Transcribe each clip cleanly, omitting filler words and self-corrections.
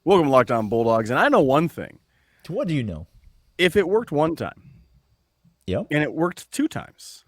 Welcome to Locked On Bulldogs. And I know one thing. What do you know? If it worked one time, Yep. and it worked 2 times,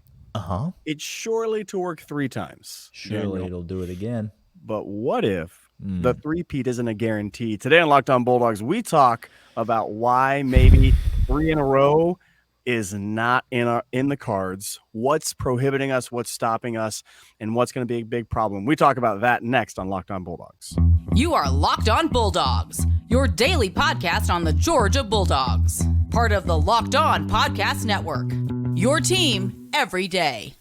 It's surely to work 3 times. Surely Daniel. it'll do it again. But what if the three-peat isn't a guarantee? Today on Locked On Bulldogs, we talk about why maybe 3 in a row is not in the cards, what's prohibiting us, what's stopping us, and what's going to be a big problem. We talk about that next on Locked On Bulldogs. You are Locked On Bulldogs, your daily podcast on the Georgia Bulldogs, part of the Locked On Podcast Network, your team every day.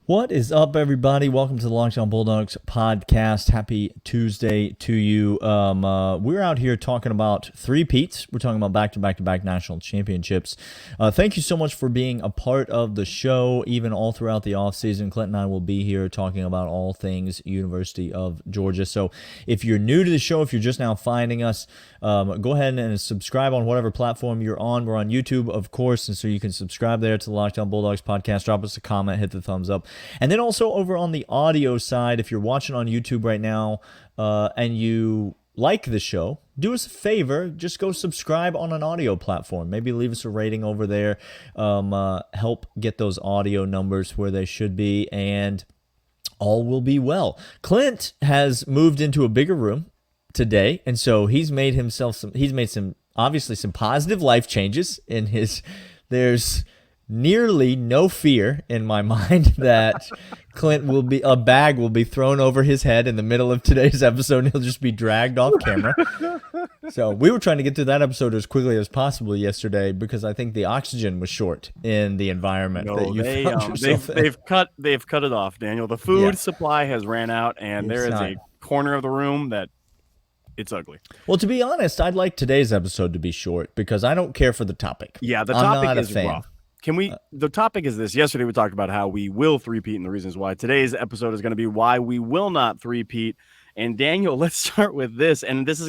What is up, everybody? Welcome to the Locked On Bulldogs podcast. Happy Tuesday to you. We're out here talking about three-peats. We're talking about back-to-back national championships. Thank you so much for being a part of the show, even all throughout the offseason. Clint and I will be here talking about all things University of Georgia. So if you're new to the show, if you're just now finding us, go ahead and subscribe on whatever platform you're on. We're on YouTube, of course, and so you can subscribe there to the Locked On Bulldogs podcast. Drop us a comment, hit the thumbs up. And then also over on the audio side, if you're watching on YouTube right now and you like the show, do us a favor, just go subscribe on an audio platform. Maybe leave us a rating over there, help get those audio numbers where they should be, and all will be well. Clint has moved into a bigger room today, and so he's made some obviously some positive life changes in his. There's nearly no fear in my mind that a bag will be thrown over his head in the middle of today's episode and he'll just be dragged off camera. So we were trying to get through that episode as quickly as possible yesterday because I think the oxygen was short in the environment that you found yourself in. They've cut it off, Daniel. The food supply has ran out, and there is a corner of the room that it's ugly. Well, to be honest, I'd like today's episode to be short because I don't care for the topic. Yeah, the topic is rough. The topic is this. Yesterday we talked about how we will three-peat and the reasons why. Today's episode is going to be why we will not three-peat. And Daniel, let's start with this. And this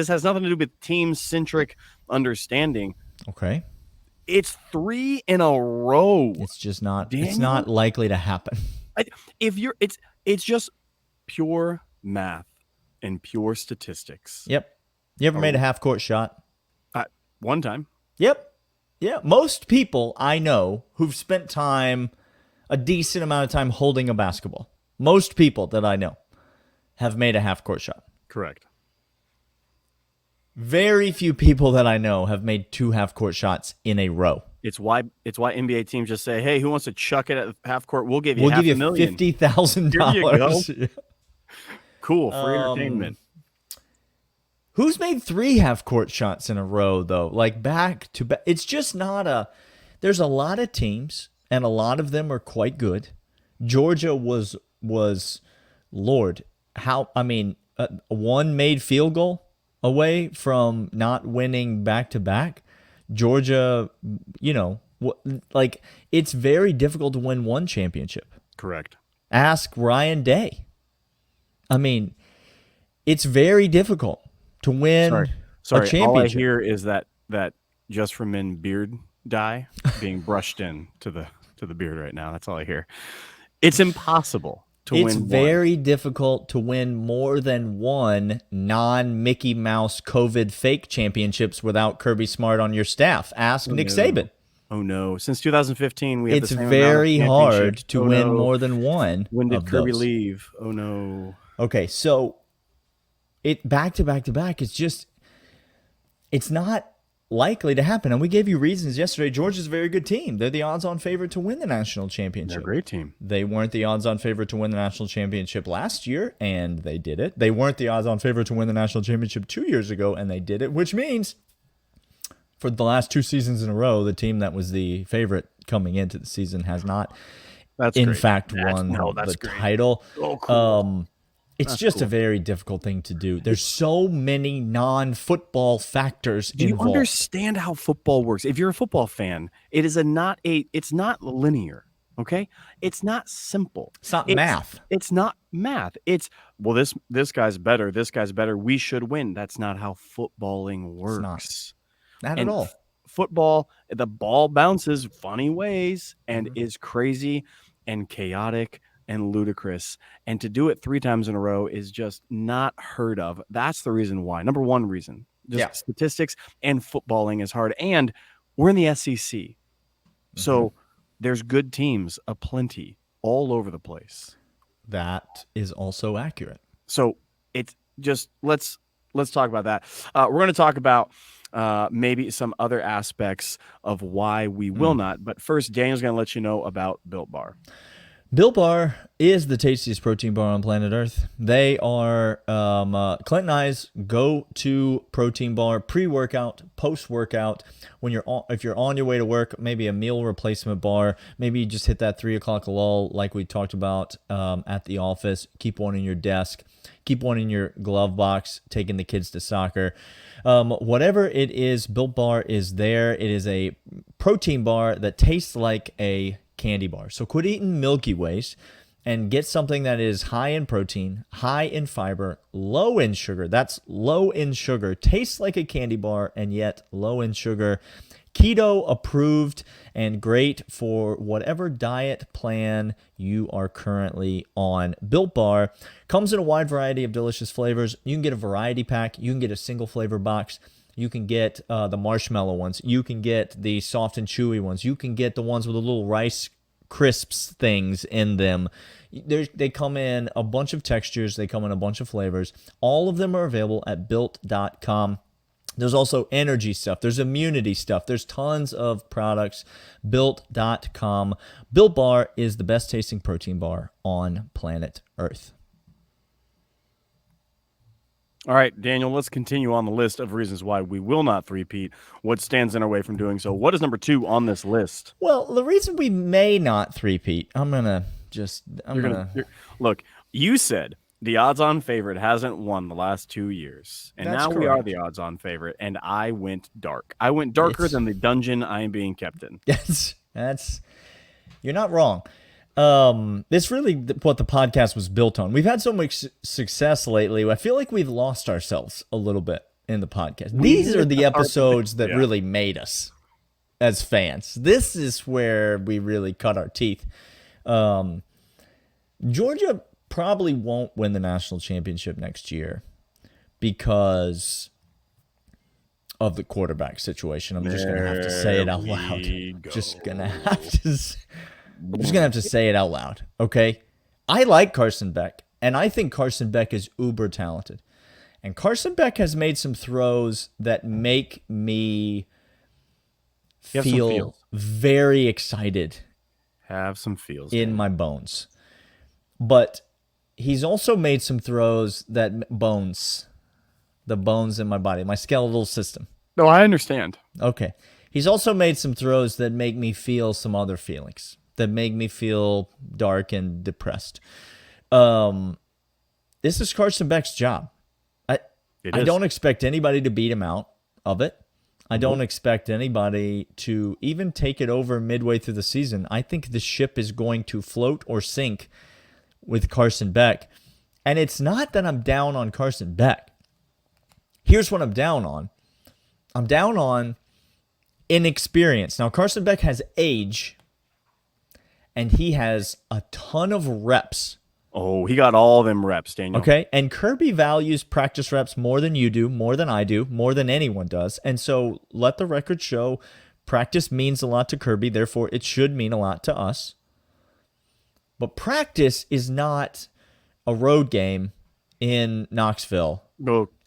has nothing to do with team-centric understanding. Okay. It's 3 in a row. It's just not. Daniel? It's not likely to happen. It's just pure math and pure statistics. Yep. You ever made a half-court shot? One time. Yep. Yeah, most people I know who've spent a decent amount of time holding a basketball, most people that I know have made a half-court shot. Correct. Very few people that I know have made 2 half-court shots in a row. It's why NBA teams just say, "Hey, who wants to chuck it at half court? We'll give you $500,000. $50,000. Cool, for entertainment." Who's made 3 half-court shots in a row, though? Like back to back. It's just not there's a lot of teams, and a lot of them are quite good. Georgia was Lord. One made field goal away from not winning back-to-back. Georgia, it's very difficult to win one championship. Correct. Ask Ryan Day. It's very difficult to win a championship. All I hear is that Just for Men beard dye being brushed in to the beard right now. That's all I hear. It's impossible to win. It's very difficult to win more than one non-Mickey Mouse COVID fake championships without Kirby Smart on your staff. Ask Nick Saban. Oh no! Since 2015, we have the same amount of very hard to win more than one. When did Kirby leave? Oh no! Okay, so it back to back. It's not likely to happen. And we gave you reasons yesterday. Georgia's a very good team. They're the odds-on favorite to win the national championship. They're a great team. They weren't the odds-on favorite to win the national championship last year, and they did it. They weren't the odds-on favorite to win the national championship 2 years ago, and they did it, which means for the last 2 seasons in a row, the team that was the favorite coming into the season has not, won the title. Oh, cool. It's just a very difficult thing to do. There's so many non-football factors involved. Do you understand how football works? If you're a football fan, it's not linear. Okay, it's not simple. It's not math. It's not math. It's, well, this guy's better. This guy's better. We should win. That's not how footballing works. Not And at all. Football, the ball bounces funny ways and is crazy and chaotic and ludicrous. And to do it 3 times in a row is just not heard of. That's the reason why. Number one reason, just statistics, and footballing is hard. And we're in the SEC. So there's good teams aplenty all over the place. That is also accurate. So it's just, let's talk about that. We're going to talk about maybe some other aspects of why we will not. But first, Daniel's going to let you know about Built Bar. Built Bar is the tastiest protein bar on planet Earth. They are Clint and I's go-to protein bar, pre-workout, post-workout. If you're on your way to work, maybe a meal replacement bar. Maybe you just hit that 3 o'clock lull, like we talked about at the office. Keep one in your desk. Keep one in your glove box. Taking the kids to soccer. Whatever it is, Built Bar is there. It is a protein bar that tastes like a candy bar. So quit eating Milky Ways and get something that is high in protein, high in fiber, low in sugar. That's low in sugar. Tastes like a candy bar and yet low in sugar. Keto approved and great for whatever diet plan you are currently on. Built Bar comes in a wide variety of delicious flavors. You can get a variety pack. You can get a single flavor box. You can get the marshmallow ones. You can get the soft and chewy ones. You can get the ones with the little Rice Crisps things in them. They come in a bunch of textures. They come in a bunch of flavors. All of them are available at built.com. There's also energy stuff. There's immunity stuff. There's tons of products. Built.com. Built Bar is the best tasting protein bar on planet Earth. All right, Daniel, let's continue on the list of reasons why we will not three-peat. What stands in our way from doing so? What is number 2 on this list? Well, the reason we may not three-peat, Look, you said the odds-on favorite hasn't won the last 2 years. And That's now we are correct. the odds-on favorite, and I went dark. I went darker than the dungeon I am being kept in. You're not wrong. It's really what the podcast was built on. We've had so much success lately. I feel like we've lost ourselves a little bit in the podcast. These are the episodes that really made us as fans. This is where we really cut our teeth. Georgia probably won't win the national championship next year because of the quarterback situation. I'm just going to have to say it out loud. Just going to have to say it out loud, okay? I like Carson Beck, and I think Carson Beck is uber talented. And Carson Beck has made some throws that make me feel very excited. Have some feels in my bones. But he's also made some throws that the bones in my body, my skeletal system. No, I understand. Okay. He's also made some throws that make me feel some other feelings, that make me feel dark and depressed. This is Carson Beck's job. I don't expect anybody to beat him out of it. I don't expect anybody to even take it over midway through the season. I think the ship is going to float or sink with Carson Beck. And it's not that I'm down on Carson Beck. Here's what I'm down on. I'm down on inexperience. Now, Carson Beck has age, and he has a ton of reps. Oh, he got all them reps, Daniel. Okay, and Kirby values practice reps more than you do, more than I do, more than anyone does. And so let the record show practice means a lot to Kirby, therefore it should mean a lot to us. But practice is not a road game in Knoxville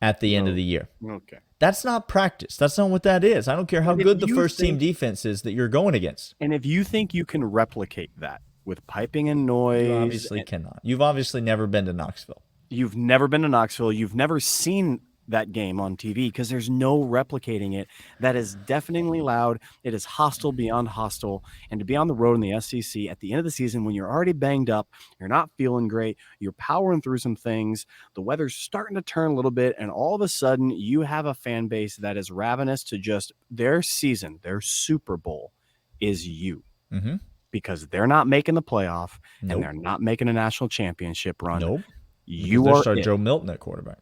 at the end of the year. Okay. That's not practice. That's not what that is. I don't care how good the first team defense is that you're going against. And if you think you can replicate that with piping and noise, you obviously cannot. You've obviously never been to Knoxville. You've never been to Knoxville. You've never seen that game on TV because there's no replicating it. That is deafeningly loud. It is hostile beyond hostile. And to be on the road in the SEC at the end of the season when you're already banged up, you're not feeling great, you're powering through some things, the weather's starting to turn a little bit, and all of a sudden you have a fan base that is ravenous to just their season, their Super Bowl is you. Mm-hmm. because they're not making the playoff and Nope. they're not making a national championship run. Nope. You are start it. Joe Milton at quarterback.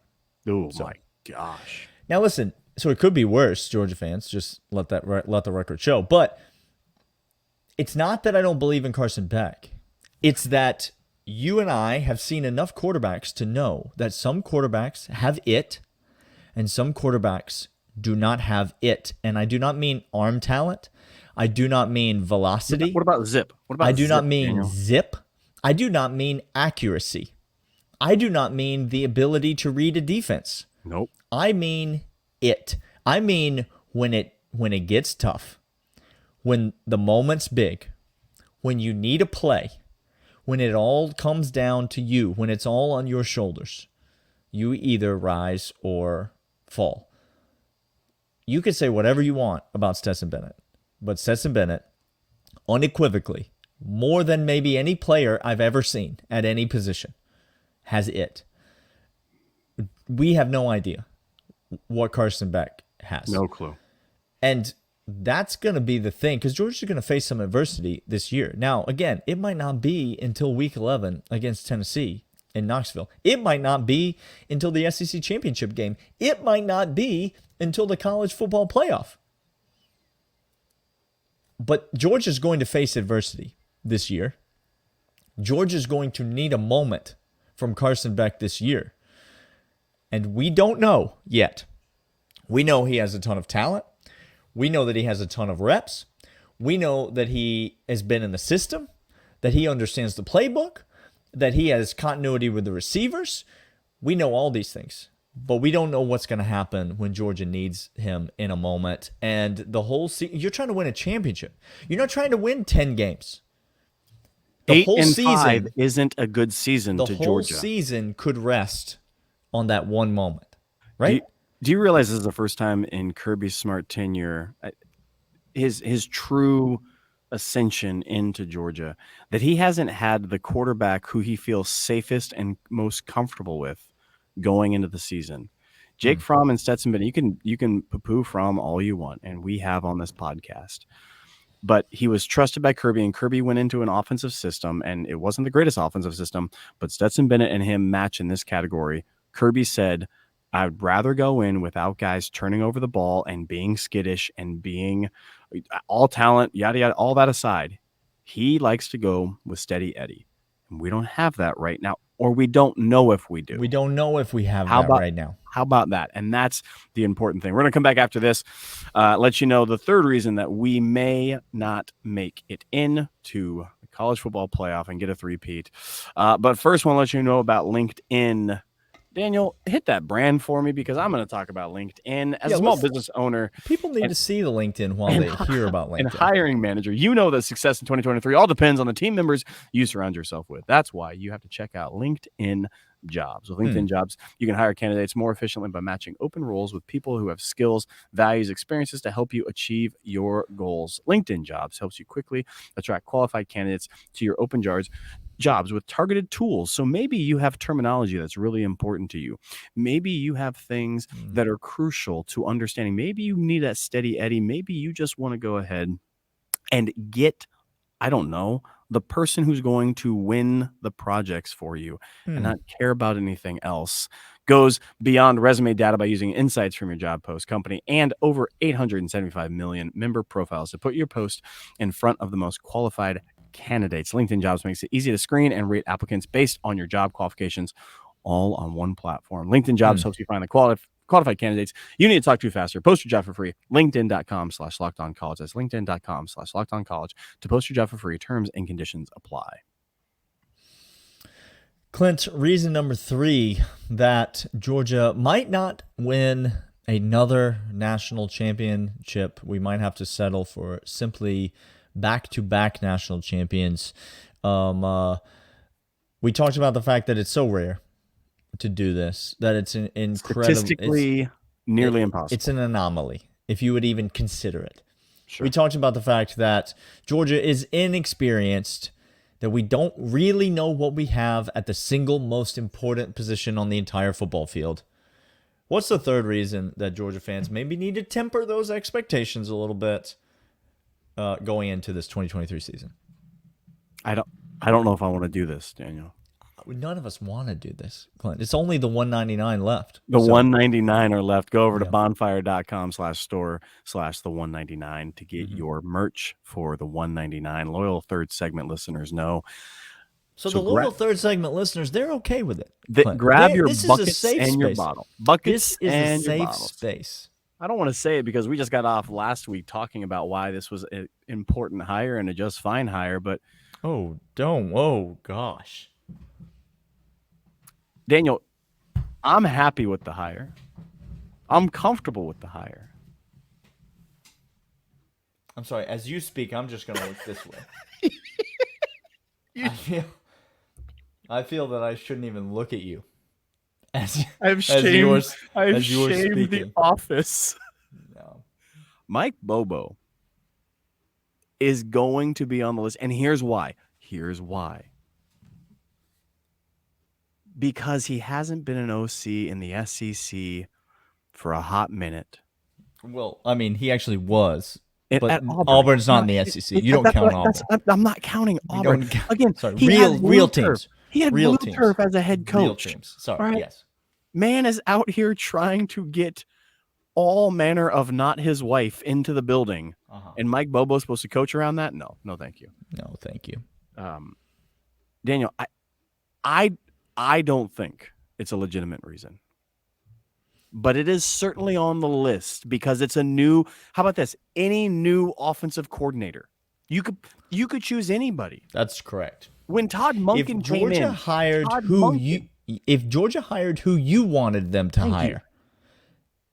Oh my gosh. Now listen, so it could be worse, Georgia fans. Just let the record show. But it's not that I don't believe in Carson Beck. It's that you and I have seen enough quarterbacks to know that some quarterbacks have it and some quarterbacks do not have it. And I do not mean arm talent. I do not mean velocity. What about zip? What about I do zip, not mean Daniel? zip. I do not mean accuracy. I do not mean the ability to read a defense. Nope. I mean it. I mean when it gets tough, when the moment's big, when you need a play, when it all comes down to you, when it's all on your shoulders, you either rise or fall. You could say whatever you want about Stetson Bennett, but Stetson Bennett, unequivocally, more than maybe any player I've ever seen at any position, has it. We have no idea what Carson Beck has. No clue. And that's going to be the thing, because Georgia's going to face some adversity this year. Now, again, it might not be until week 11 against Tennessee in Knoxville. It might not be until the SEC championship game. It might not be until the college football playoff. But Georgia's going to face adversity this year. Georgia's going to need a moment from Carson Beck this year. And we don't know yet. We know he has a ton of talent. We know that he has a ton of reps. We know that he has been in the system, that he understands the playbook, that he has continuity with the receivers. We know all these things. But we don't know what's going to happen when Georgia needs him in a moment. And the whole season, you're trying to win a championship. You're not trying to win 10 games. The 8-5 isn't a good season to Georgia. The whole season could rest on that one moment, right? Do you realize this is the first time in Kirby Smart tenure, his true ascension into Georgia, that he hasn't had the quarterback who he feels safest and most comfortable with going into the season? Jake Fromm and Stetson Bennett, you can poo-poo Fromm all you want, and we have on this podcast. But he was trusted by Kirby, and Kirby went into an offensive system, and it wasn't the greatest offensive system, but Stetson Bennett and him match in this category. Kirby said, I'd rather go in without guys turning over the ball and being skittish and being all talent, yada, yada, all that aside. He likes to go with steady Eddie. And we don't have that right now, or we don't know if we do. We don't know if we have that right now. How about that? And that's the important thing. We're going to come back after this, let you know the third reason that we may not make it into the college football playoff and get a three-peat. But first, I want to let you know about LinkedIn. Daniel, hit that brand for me, because I'm going to talk about LinkedIn as a small business owner. People need to see the LinkedIn while they hear about LinkedIn. And hiring manager, you know that success in 2023 all depends on the team members you surround yourself with. That's why you have to check out LinkedIn Jobs. With LinkedIn Jobs, you can hire candidates more efficiently by matching open roles with people who have skills, values, experiences to help you achieve your goals. LinkedIn Jobs helps you quickly attract qualified candidates to your open jobs with targeted tools. So maybe you have terminology that's really important to you. Maybe you have things that are crucial to understanding. Maybe you need that steady Eddie. Maybe you just want to go ahead and get, I don't know, the person who's going to win the projects for you and not care about anything else. Goes beyond resume data by using insights from your job post, company, and over 875 million member profiles to put your post in front of the most qualified candidates. LinkedIn Jobs makes it easy to screen and rate applicants based on your job qualifications, all on one platform. LinkedIn Jobs helps you find the qualified candidates you need to talk to faster. Post your job for free. LinkedIn.com/LockedOnCollege. That's LinkedIn.com/LockedOnCollege to post your job for free. Terms and conditions apply. Clint, reason number 3 that Georgia might not win another national championship. We might have to settle for simply back-to-back national champions. We talked about the fact that it's so rare to do this, that it's an incredible, statistically nearly impossible. It's an anomaly, if you would even consider it. Sure. We talked about the fact that Georgia is inexperienced, that we don't really know what we have at the single most important position on the entire football field. What's the third reason that Georgia fans maybe need to temper those expectations a little bit going into this 2023 season? I don't know if I want to do this, Daniel. None of us want to do this, Clint. It's only the 199 left. The 199 are left. Go over to Yeah. bonfire.com/store/the 199 to get your merch for the 199. Loyal third segment listeners know. So the loyal third segment listeners, they're okay with it. Grab your this buckets is a safe and your space. bottle. Buckets This is and a safe your bottles. space. I don't want to say it because we just got off last week talking about why this was an important hire and a just fine hire, but Oh gosh. Daniel, I'm happy with the hire. I'm comfortable with the hire. I'm sorry. As you speak, I'm just going to look this way. I feel that I shouldn't even look at you. I've shamed the office. No. Mike Bobo is going to be on the list, and here's why. Because he hasn't been an OC in the SEC for a hot minute. Well, I mean, he actually was. But At Auburn's not in the SEC. You don't count Auburn. I'm not counting Auburn. Again, sorry, he real teams. He had real Blue Turf as a head coach. Real teams. Sorry, right? Yes. Man is out here trying to get all manner of not his wife into the building. And Mike Bobo's supposed to coach around that? No, thank you. No, thank you. Daniel, I don't think it's a legitimate reason. But it is certainly on the list because it's a new. How about this? Any new offensive coordinator, you could choose anybody. That's correct. When Todd Monken came in, if Georgia hired who you wanted them to hire,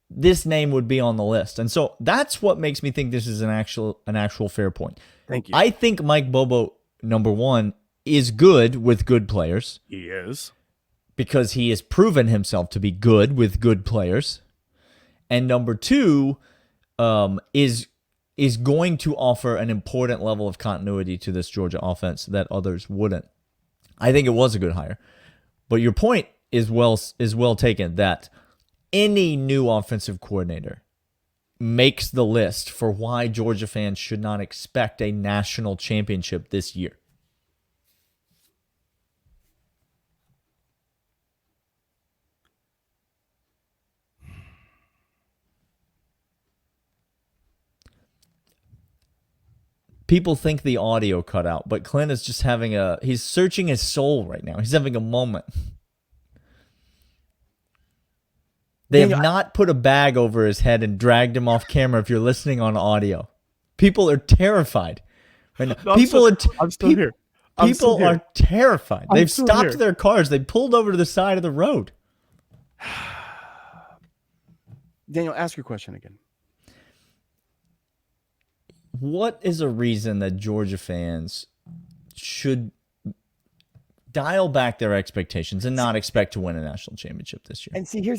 this name would be on the list. And so that's what makes me think this is an actual fair point. Thank you. I think Mike Bobo, number one, is good with good players. He is. Because he has proven himself to be good with good players. And number two, is going to offer an important level of continuity to this Georgia offense that others wouldn't. I think it was a good hire. But your point is well taken that any new offensive coordinator makes the list for why Georgia fans should not expect a national championship this year. People think the audio cut out, but Clint is just he's searching his soul right now. He's having a moment. They have not put a bag over his head and dragged him off camera if you're listening on audio. People are terrified. Right now. I'm still here. People are terrified. They've stopped their cars. They pulled over to the side of the road. Daniel, ask your question again. What is a reason that Georgia fans should dial back their expectations and not expect to win a national championship this year? And see,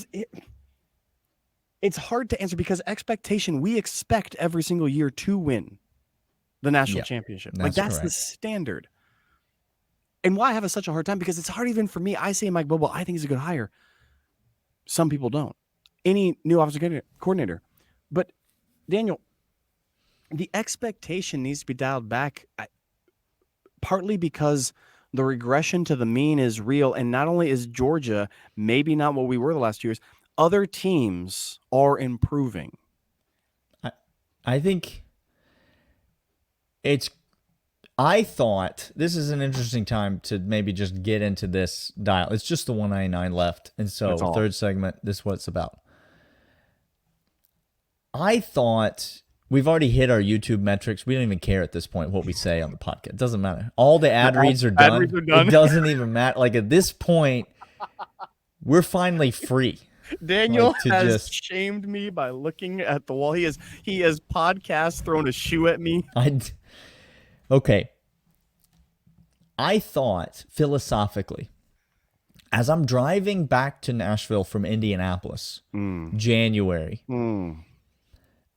it's hard to answer because we expect every single year to win the national championship. That's the standard. And why I have such a hard time, because it's hard even for me. I say Mike Bobo, I think he's a good hire. Some people don't. Any new offensive coordinator. But Daniel, the expectation needs to be dialed back, partly because the regression to the mean is real. And not only is Georgia maybe not what we were the last 2 years, other teams are improving. I think I thought this is an interesting time to maybe just get into this dial. It's just the 199 left. And so third segment, this is what it's about. I thought we've already hit our YouTube metrics. We don't even care at this point what we say on the podcast. It doesn't matter. All the ad reads are done. It doesn't even matter. Like at this point, we're finally free. Daniel has shamed me by looking at the wall. He has podcast thrown a shoe at me. Okay. I thought philosophically, as I'm driving back to Nashville from Indianapolis, January, 2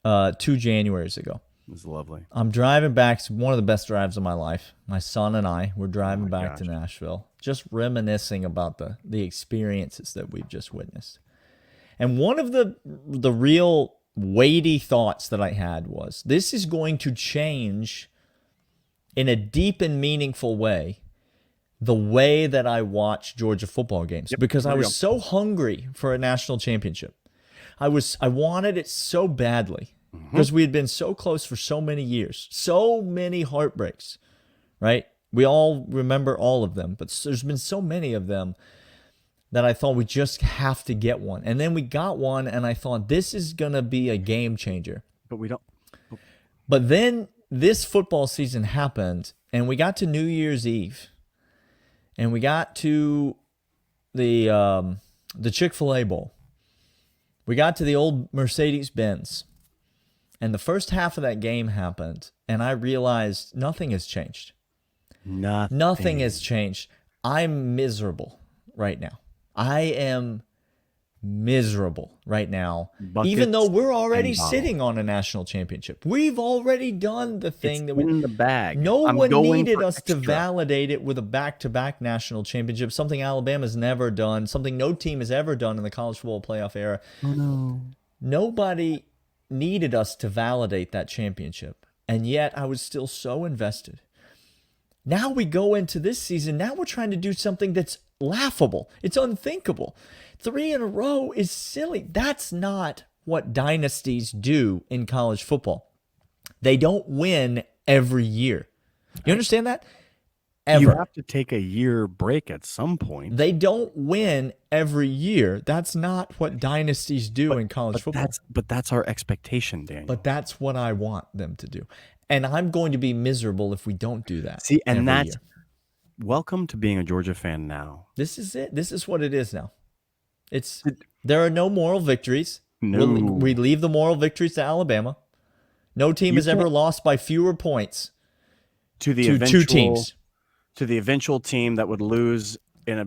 Januaries ago. It was lovely. I'm driving back. It's one of the best drives of my life. My son and I were driving back to Nashville, just reminiscing about the experiences that we've just witnessed. And one of the real weighty thoughts that I had was, this is going to change in a deep and meaningful way the way that I watch Georgia football games because I was so hungry for a national championship. I wanted it so badly because we had been so close for so many years, so many heartbreaks, right? We all remember all of them, but there's been so many of them that I thought we just have to get one. And then we got one, and I thought this is going to be a game changer. But we don't. But then this football season happened, and we got to New Year's Eve, and we got to the Chick-fil-A Bowl. We got to the old Mercedes-Benz, and the first half of that game happened, and I realized nothing has changed. Nothing has changed. I'm miserable right now. I am miserable right now, even though we're already sitting on a national championship. We've already done the thing that we in the bag. No one needed us to validate it with a back-to-back national championship, something Alabama's never done, something no team has ever done in the college football playoff era. Oh, no. Nobody needed us to validate that championship, and yet I was still so invested. Now we go into this season, now we're trying to do something that's laughable. It's unthinkable. 3 in a row is silly. That's not what dynasties do in college football. They don't win every year. You understand that? Ever. You have to take a year break at some point. They don't win every year. That's not what dynasties do in college football. That's our expectation, Daniel. But that's what I want them to do. And I'm going to be miserable if we don't do that. See, and that's welcome to being a Georgia fan now. This is it. This is what it is now. There are no moral victories. No. We leave the moral victories to Alabama. No team has ever lost by fewer points to two teams. To the eventual team that would lose in a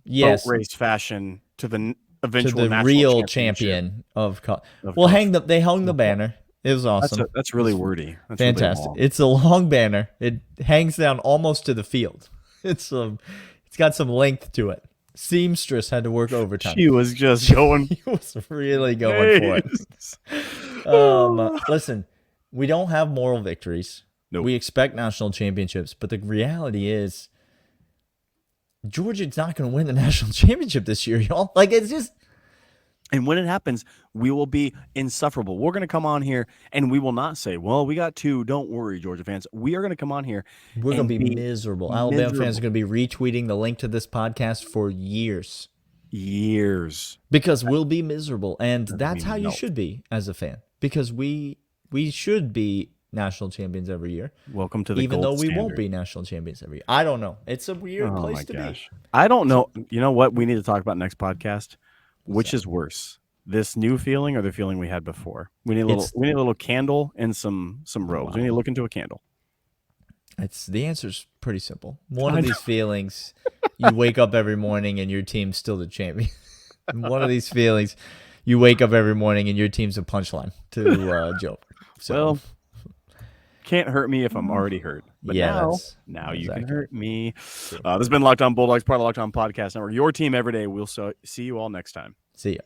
boat race fashion to the eventual national real champion of they hung the banner. It was awesome. That's really wordy. That's fantastic. Really it's a long banner. It hangs down almost to the field. It's got some length to it. Seamstress had to work overtime. She was just going. She was really going for it. Listen, we don't have moral victories. Nope. We expect national championships, but the reality is Georgia's not going to win the national championship this year, y'all. Like, it's just... And when it happens, we will be insufferable. We're going to come on here, and we will not say, well, we got 2. Don't worry, Georgia fans. We are going to come on here. We're going to be miserable. Alabama fans are going to be retweeting the link to this podcast for years. Because we'll be miserable. And that's how you should be as a fan. Because we should be national champions every year. Welcome to the even gold though we standard. won't be national champions every year. I don't know. It's a weird place to be. I don't know. You know what we need to talk about next podcast? Which is worse, this new feeling or the feeling we had before? We need a little candle and some robes. We need to look into a candle. The answer's pretty simple. One of these feelings, you wake up every morning and your team's still the champion. One of these feelings, you wake up every morning and your team's a punchline to a joke. So, well, can't hurt me if I'm already hurt. But now exactly. You can hurt me. This has been Locked On Bulldogs, part of the Locked On Podcast Network. Your team every day. We'll see you all next time. See ya.